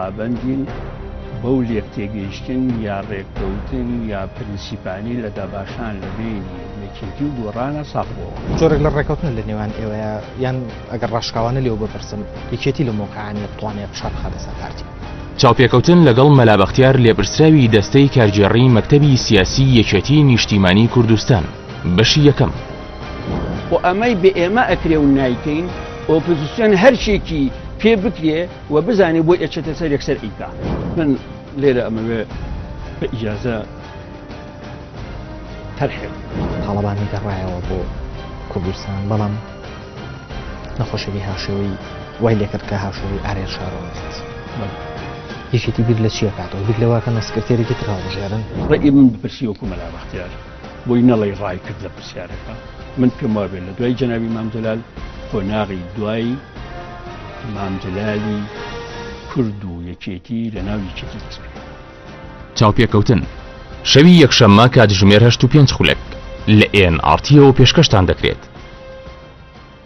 پابەندین بەو لێکتێگەیشتن یا ڕێککەوتن یا پرینسیپانی لە داباشان لە بینی یەکێتی و گۆڕانە ساخبەوە. جۆرێک لە ڕێککەوتن لە نێوان ئێوەیە یان ئەگەر ڕاشکاوانە لێو بپرسم یەکێتی لە مۆقعانیە بتوانێت فشار بخاتە سەر پارتی. چاوپێکەوتن لەگەڵ مەلا بەختیار لێپرسراوی دەستەی کارگێڕی مەکتەبی سیاسی یەکێتی نیشتیمانی کوردستان بەشی یەکەم. و ئەمەی بە ئێمە ئەکرێ و نایکەین ئۆپۆزیسیۆن هەرشێکی پێ بکرێ و بزانێ بۆ ئەچێتە سەر یەکسەر ئیکا. من لێرە ئەمەوێ بە ئیجازە تەرحێ تاڵەبانی گەڕایەوە بۆ کوردستان، بەڵام نەخۆشەوی هاشەوەی وای لێکرد کە هاشەوەی ئارێر شارۆنێت. یەکێتی بیر لە چیە کاتەوە بیر لەواکەنە سکرتێرێکی تر هەڵبژێرن. ڕێی من بپرسی وەکو مەلا بەختیار بۆی نەڵی ڕای کرد لە پرسیارەکە. من پێم وابێت لە دوای جەنابی مام جەلال قۆناغی دوای مام جەلالی کورد و یەکێتی لە ناو یەکێتی دەست پێ. چاوپێکەوتن شەوی یەکشەممە کاتژمێر 8:05 لە NRTەوە پێشکەشتان دەکرێت.